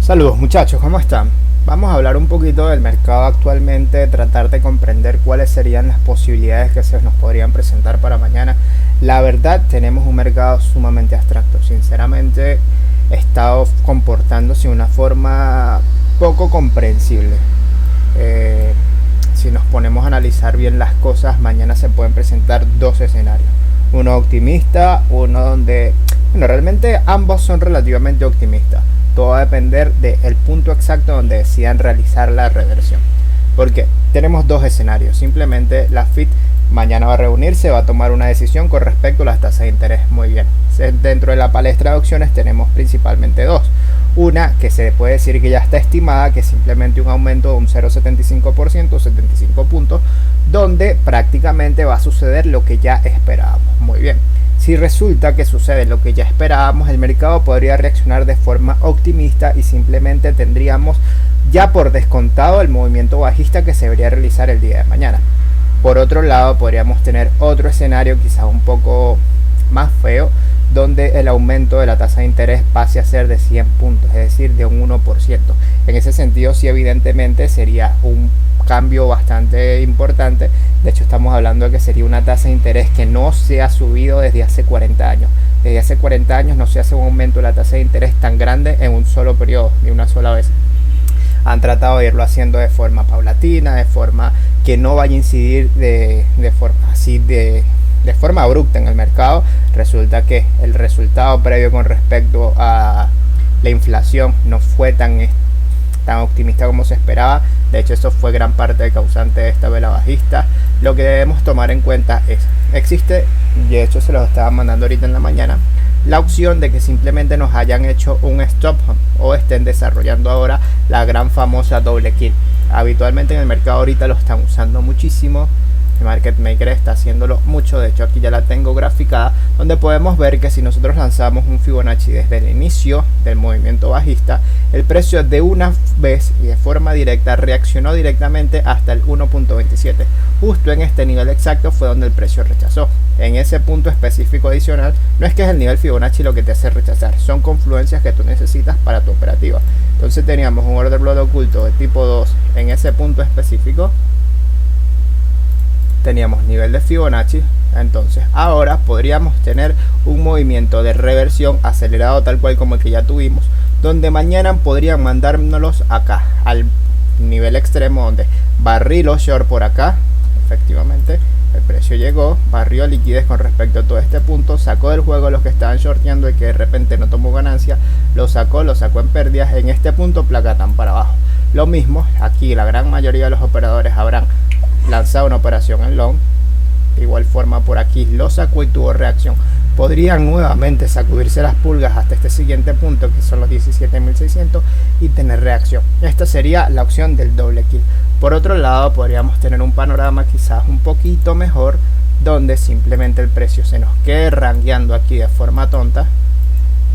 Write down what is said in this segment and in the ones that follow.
Saludos muchachos, ¿cómo están? Vamos a hablar un poquito del mercado actualmente, tratar de comprender cuáles serían las posibilidades que se nos podrían presentar para mañana. La verdad, tenemos un mercado sumamente abstracto. Sinceramente, he estado comportándose de una forma poco comprensible. Si nos ponemos a analizar bien las cosas, mañana se pueden presentar dos escenarios. Uno optimista, uno donde, bueno, realmente ambos son relativamente optimistas. Todo va a depender del punto exacto donde decidan realizar la reversión. Porque tenemos dos escenarios. Simplemente la FED mañana va a reunirse, va a tomar una decisión con respecto a las tasas de interés. Muy bien. Dentro de la palestra de opciones tenemos principalmente dos. Una que se puede decir que ya está estimada, que es simplemente un aumento de un 0,75%, 75 puntos, donde prácticamente va a suceder lo que ya esperábamos. Muy bien. Si resulta que sucede lo que ya esperábamos, el mercado podría reaccionar de forma optimista y simplemente tendríamos ya por descontado el movimiento bajista que se debería realizar el día de mañana. Por otro lado, podríamos tener otro escenario quizás un poco más feo, donde el aumento de la tasa de interés pase a ser de 100 puntos, es decir, de un 1%. En ese sentido, sí, evidentemente sería un cambio bastante importante. De hecho, estamos hablando de que sería una tasa de interés que no se ha subido desde hace 40 años. Desde hace 40 años no se hace un aumento de la tasa de interés tan grande en un solo periodo, ni una sola vez. Han tratado de irlo haciendo de forma paulatina, de forma que no vaya a incidir de forma abrupta en el mercado. Resulta que el resultado previo con respecto a la inflación no fue tan optimista como se esperaba. De hecho, eso fue gran parte del causante de esta vela bajista. Lo que debemos tomar en cuenta es, existe, de hecho se los estaba mandando ahorita en la mañana, la opción de que simplemente nos hayan hecho un stop o estén desarrollando ahora la gran famosa doble kill. Habitualmente en el mercado ahorita lo están usando muchísimo. El market maker está haciéndolo mucho. De hecho, aquí ya la tengo graficada, donde podemos ver que si nosotros lanzamos un Fibonacci desde el inicio del movimiento bajista, el precio de una vez y de forma directa reaccionó directamente hasta el 1.27. Justo en este nivel exacto fue donde el precio rechazó. En ese punto específico adicional, no es que es el nivel Fibonacci lo que te hace rechazar, son confluencias que tú necesitas para tu operativa. Entonces teníamos un order block oculto de tipo 2 en ese punto específico. Teníamos nivel de Fibonacci. Entonces ahora podríamos tener un movimiento de reversión acelerado tal cual como el que ya tuvimos, donde mañana podrían mandárnoslos acá al nivel extremo, donde barrí los short por acá. Efectivamente el precio llegó, barrió liquidez con respecto a todo este punto, sacó del juego a los que estaban shorteando y que de repente no tomó ganancia, lo sacó en pérdidas. En este punto placatan para abajo. Lo mismo aquí, la gran mayoría de los operadores habrán lanzado una operación en long. De igual forma por aquí lo sacó y tuvo reacción. Podrían nuevamente sacudirse las pulgas hasta este siguiente punto, que son los 17.600, y tener reacción. Esta sería la opción del doble kill. Por otro lado, podríamos tener un panorama quizás un poquito mejor, donde simplemente el precio se nos quede rangueando aquí de forma tonta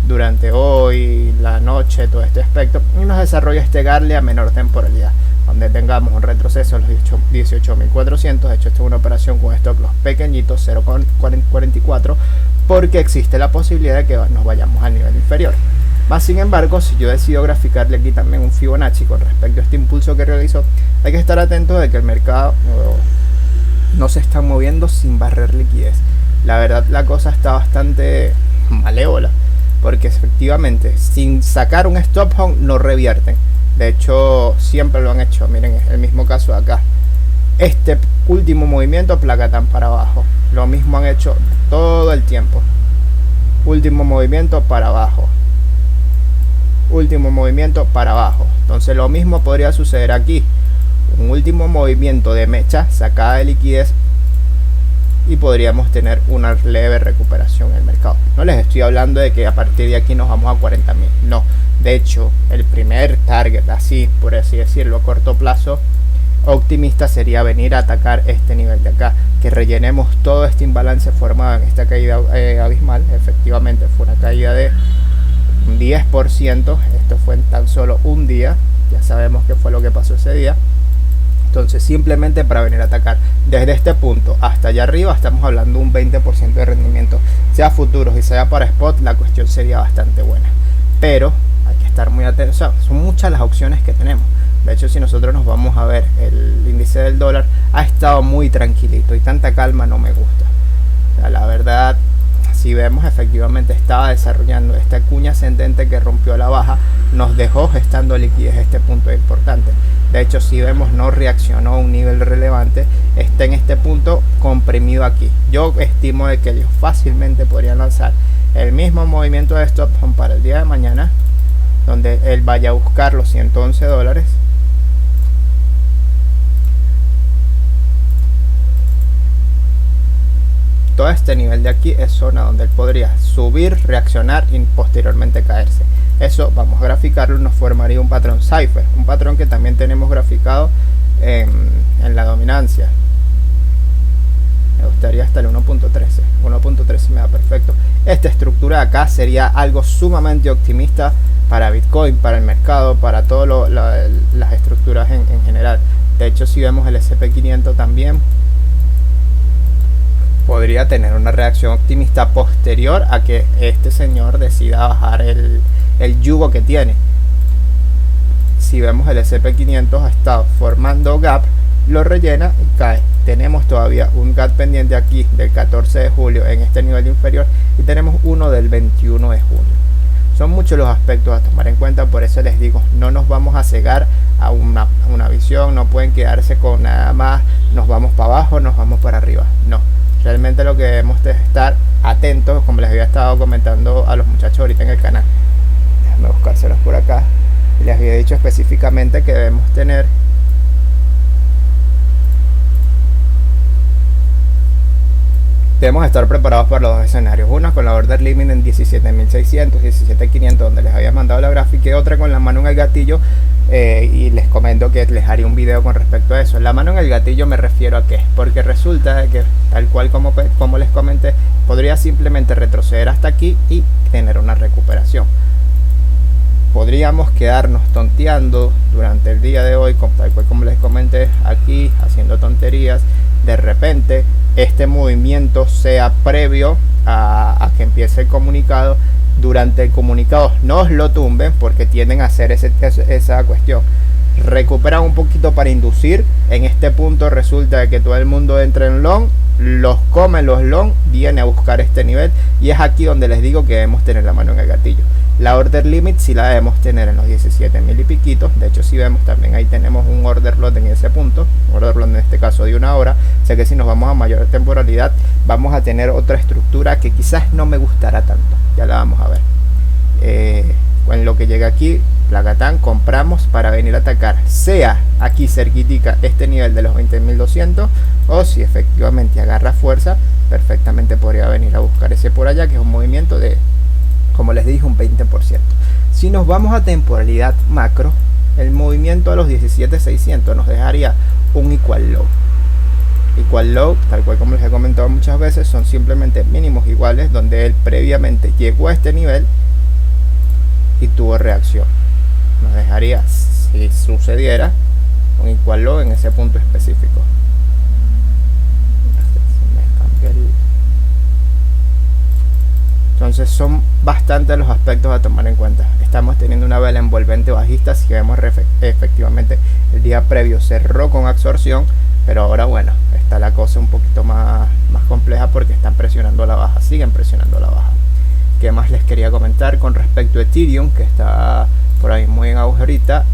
durante hoy, la noche, todo este aspecto, y nos desarrolla este garle a menor temporalidad, donde tengamos un retroceso a los 18.400. De hecho, esta es una operación con stop loss pequeñitos, 0,44, porque existe la posibilidad de que nos vayamos al nivel inferior. Más sin embargo, si yo decido graficarle aquí también un Fibonacci con respecto a este impulso que realizó, hay que estar atento de que el mercado no se está moviendo sin barrer liquidez. La verdad, la cosa está bastante malévola, porque efectivamente sin sacar un stop hunt no revierten. De hecho, siempre lo han hecho. Miren el mismo caso de acá. Este último movimiento placatan para abajo. Lo mismo han hecho todo el tiempo. Último movimiento para abajo. Último movimiento para abajo. Entonces lo mismo podría suceder aquí. Un último movimiento de mecha, sacada de liquidez, y podríamos tener una leve recuperación en el mercado. No les estoy hablando de que a partir de aquí nos vamos a 40.000. No. De hecho, el primer target, así por así decirlo, a corto plazo, optimista, sería venir a atacar este nivel de acá, que rellenemos todo este imbalance formado en esta caída abismal. Efectivamente fue una caída de un 10%. Esto fue en tan solo un día. Ya sabemos qué fue lo que pasó ese día. Entonces, simplemente para venir a atacar desde este punto hasta allá arriba, estamos hablando de un 20% de rendimiento, sea futuros y sea para spot. La cuestión sería bastante buena, pero hay que estar muy atentos. O sea, son muchas las opciones que tenemos. De hecho, si nosotros nos vamos a ver el índice del dólar, ha estado muy tranquilito y tanta calma no me gusta. O sea, la verdad, si vemos, efectivamente estaba desarrollando esta cuña ascendente que rompió la baja, nos dejó gestando liquidez. Este punto es importante. De hecho, si vemos, no reaccionó a un nivel relevante, está en este punto comprimido aquí. Yo estimo de que ellos fácilmente podrían lanzar el mismo movimiento de stop para el día de mañana, donde él vaya a buscar los 111 dólares. Todo este nivel de aquí es zona donde él podría subir, reaccionar y posteriormente caerse. Eso vamos a graficarlo, nos formaría un patrón cipher, un patrón que también tenemos graficado en la dominancia. Me gustaría hasta el 1.13. 1.13 me da perfecto. Esta estructura de acá sería algo sumamente optimista para Bitcoin, para el mercado, para todas las estructuras en general. De hecho, si vemos el SP500 también podría tener una reacción optimista posterior a que este señor decida bajar el yugo que tiene. Si vemos el SP500 ha estado formando gap, lo rellena y cae. Tenemos todavía un gap pendiente aquí del 14 de julio en este nivel inferior y tenemos uno del 21 de junio. Son muchos los aspectos a tomar en cuenta, por eso les digo, no nos vamos a cegar a una visión, no pueden quedarse con nada más, nos vamos para abajo, nos vamos para arriba, no. Realmente lo que debemos es estar atentos, como les había estado comentando a los muchachos ahorita en el canal. Déjame buscárselos por acá. Les había dicho específicamente que debemos tener debemos estar preparados para los dos escenarios. Una con la order limit en 17.600, 17.500 donde les había mandado la gráfica, y otra con la mano en el gatillo, y les comento que les haría un video con respecto a eso. La mano en el gatillo me refiero a qué, porque resulta que tal cual como les comenté, podría simplemente retroceder hasta aquí y tener una recuperación. Podríamos quedarnos tonteando durante el día de hoy, tal cual como les comenté, aquí haciendo tonterías. De repente este movimiento sea previo a que empiece el comunicado. Durante el comunicado no os lo tumben, porque tienden a hacer esa cuestión. Recuperan un poquito para inducir. En este punto resulta de que todo el mundo entra en long, los comen los long, viene a buscar este nivel, y es aquí donde les digo que debemos tener la mano en el gatillo. La order limit sí la debemos tener en los 17.000 y piquitos. De hecho, si vemos también ahí tenemos un order lot en ese punto, order lot en este caso de una hora. O sea que si nos vamos a mayor temporalidad vamos a tener otra estructura que quizás no me gustará tanto, ya la vamos a ver. En lo que llega aquí, Placatán, compramos para venir a atacar, sea aquí cerquitica este nivel de los 20.200, o si efectivamente agarra fuerza, perfectamente podría venir a buscar ese por allá, que es un movimiento de, como les dije, un 20%. Si nos vamos a temporalidad macro, el movimiento a los 17.600 nos dejaría un equal low. Equal low, tal cual como les he comentado muchas veces, son simplemente mínimos iguales donde él previamente llegó a este nivel y tuvo reacción. Nos dejaría, si sucediera, un equal low en ese punto específico. Entonces son bastantes los aspectos a tomar en cuenta. Estamos teniendo una vela envolvente bajista. Si vemos efectivamente el día previo cerró con absorción, pero ahora bueno, está la cosa un poquito más compleja porque están presionando a la baja, siguen presionando a la baja. ¿Qué más les quería comentar con respecto a Ethereum, que está por ahí muy en auge ahorita?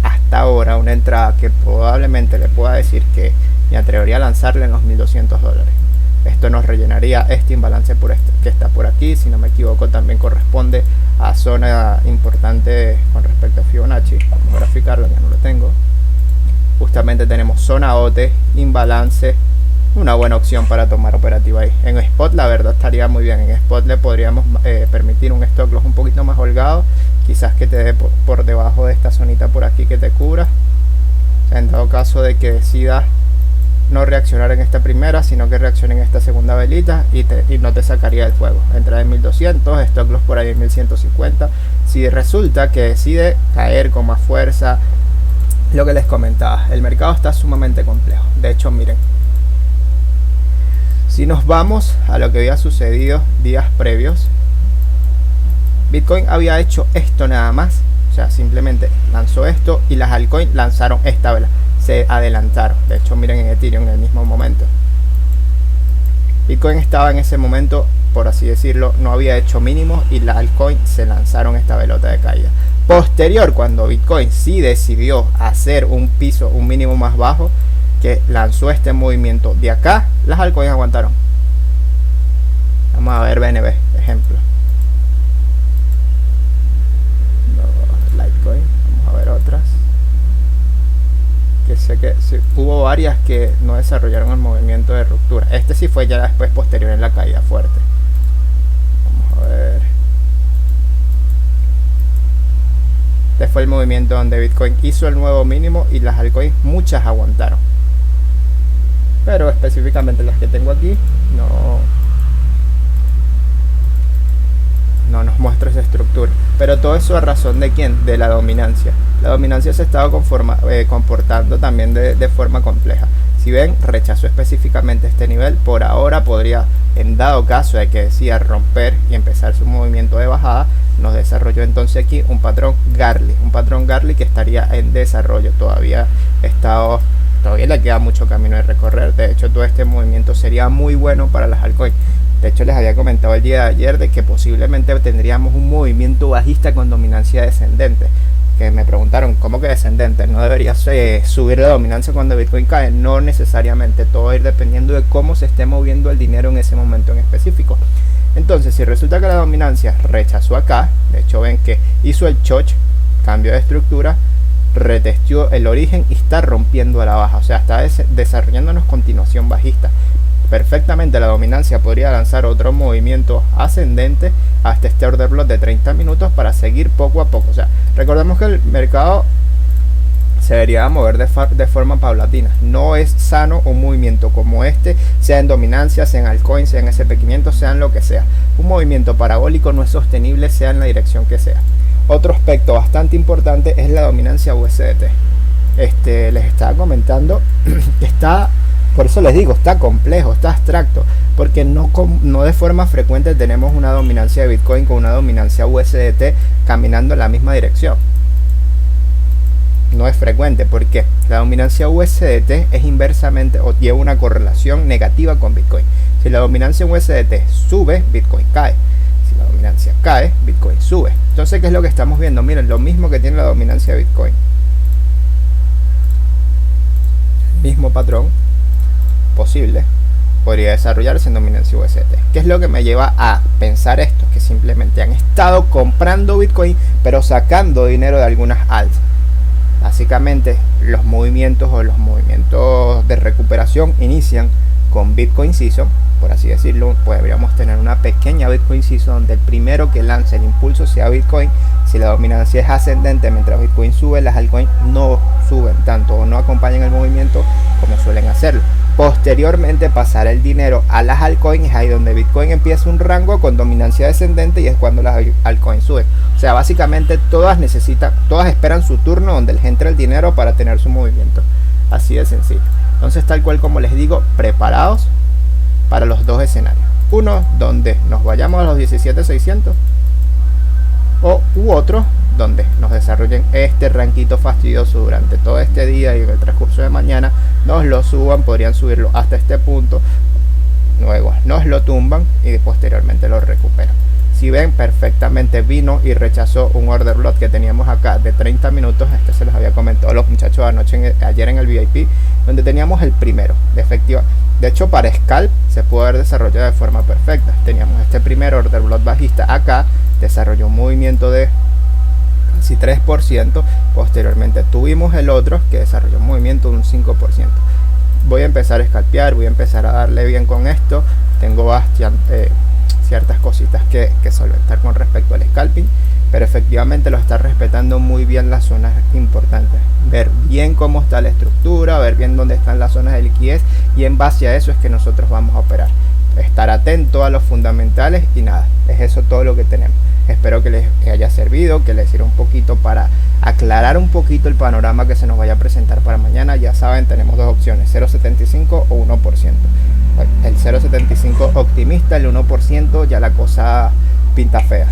Hasta ahora una entrada que probablemente le pueda decir que me atrevería a lanzarle en los 1.200 dólares. Esto nos rellenaría este imbalance que está por aquí, si no me equivoco también corresponde a zona importante con respecto a Fibonacci. Vamos a graficarlo, ya no lo tengo. Justamente tenemos zona OT, imbalance, una buena opción para tomar operativa ahí. En spot la verdad estaría muy bien. En spot le podríamos permitir un stop loss un poquito más holgado, quizás que te dé por debajo de esta zonita por aquí, que te cubra en dado caso de que decida no reaccionar en esta primera, sino que reaccione en esta segunda velita y no te sacaría del juego. Entra en 1200, stop loss por ahí en 1150. Si resulta que decide caer con más fuerza, lo que les comentaba, el mercado está sumamente complejo. De hecho, miren, si nos vamos a lo que había sucedido días previos, Bitcoin había hecho esto nada más, sea, simplemente lanzó esto y las altcoins lanzaron esta vela, se adelantaron. De hecho, miren en Ethereum en el mismo momento. Bitcoin estaba en ese momento, por así decirlo, no había hecho mínimos y las altcoins se lanzaron esta velota de caída. Posterior, cuando Bitcoin sí decidió hacer un piso, un mínimo más bajo, que lanzó este movimiento de acá, las altcoins aguantaron. Vamos a ver BNB, ejemplo. Litecoin, vamos a ver otras. Que sé que sí, hubo varias que no desarrollaron el movimiento de ruptura. Este sí fue ya después, posterior en la caída fuerte. Vamos a ver. Este fue el movimiento donde Bitcoin hizo el nuevo mínimo y las altcoins muchas aguantaron. Pero específicamente las que tengo aquí no nos muestra esa estructura. Pero todo eso a razón de ¿quién? De la dominancia. La dominancia se estaba comportando también de forma compleja. Si ven, rechazó específicamente este nivel. Por ahora podría, en dado caso de que decida romper y empezar su movimiento de bajada, nos desarrolló entonces aquí un patrón Gartley que estaría en desarrollo. Todavía le queda mucho camino de recorrer. De hecho, todo este movimiento sería muy bueno para las altcoins. De hecho, les había comentado el día de ayer de que posiblemente tendríamos un movimiento bajista con dominancia descendente. Que me preguntaron, ¿cómo que descendente? ¿No debería subir la dominancia cuando Bitcoin cae? No necesariamente, todo va a ir dependiendo de cómo se esté moviendo el dinero en ese momento en específico. Entonces, si resulta que la dominancia rechazó acá, de hecho ven que hizo el choch, cambio de estructura, retestió el origen y está rompiendo a la baja, o sea, está desarrollándonos continuación bajista. Perfectamente la dominancia podría lanzar otro movimiento ascendente hasta este order block de 30 minutos para seguir poco a poco. O sea, recordemos que el mercado se debería mover de forma paulatina. No es sano un movimiento como este, sea en dominancia, sea en altcoin, sea en SP500, sea en lo que sea. Un movimiento parabólico no es sostenible, sea en la dirección que sea. Otro aspecto bastante importante es la dominancia USDT. Les estaba comentando que está... Por eso les digo, está complejo, está abstracto, porque no de forma frecuente tenemos una dominancia de Bitcoin con una dominancia USDT caminando en la misma dirección. No es frecuente porque la dominancia USDT es inversamente o lleva una correlación negativa con Bitcoin. Si la dominancia USDT sube, Bitcoin cae. Si la dominancia cae, Bitcoin sube. Entonces, ¿qué es lo que estamos viendo? Miren, lo mismo que tiene la dominancia de Bitcoin. Mismo patrón posible podría desarrollarse en dominancia USDT. ¿Qué es lo que me lleva a pensar esto? Que simplemente han estado comprando Bitcoin pero sacando dinero de algunas alts. Básicamente los movimientos de recuperación inician con Bitcoin Season, por así decirlo. Podríamos tener una pequeña Bitcoin Season donde el primero que lance el impulso sea Bitcoin. Si la dominancia es ascendente mientras Bitcoin sube, las altcoins no suben tanto o no acompañan el movimiento como suelen hacerlo. Posteriormente pasar el dinero a las altcoins, es ahí donde Bitcoin empieza un rango con dominancia descendente y es cuando las altcoins suben. O sea, básicamente todas esperan su turno donde les entra el dinero para tener su movimiento. Así de sencillo. Entonces, tal cual como les digo, preparados para los dos escenarios. Uno donde nos vayamos a los 17.600 u otro donde nos desarrollen este ranquito fastidioso durante todo este día y en el transcurso de mañana nos lo suban, podrían subirlo hasta este punto, luego nos lo tumban y posteriormente lo recuperan. Si ven, perfectamente vino y rechazó un order block que teníamos acá de 30 minutos. Este se los había comentado a los muchachos ayer en el VIP, donde teníamos el primero de efectiva. De hecho, para scalp se pudo haber desarrollado de forma perfecta. Teníamos este primer order block bajista acá, desarrolló un movimiento de casi 3%. Posteriormente tuvimos el otro que desarrolló un movimiento de un 5%. Voy a empezar a scalpear, voy a empezar a darle bien con esto. Tengo ciertas cositas que solventar con respecto al scalping, pero efectivamente lo está respetando muy bien las zonas importantes. Ver bien cómo está la estructura, ver bien dónde están las zonas de liquidez, y en base a eso es que nosotros vamos a operar. Estar atento a los fundamentales y nada, es eso todo lo que tenemos. Espero que les haya servido, que les sirva un poquito para aclarar un poquito el panorama que se nos vaya a presentar para mañana. Ya saben, tenemos dos opciones, 0.75 o 1%. El 0.75 optimista, el 1% ya la cosa pinta fea.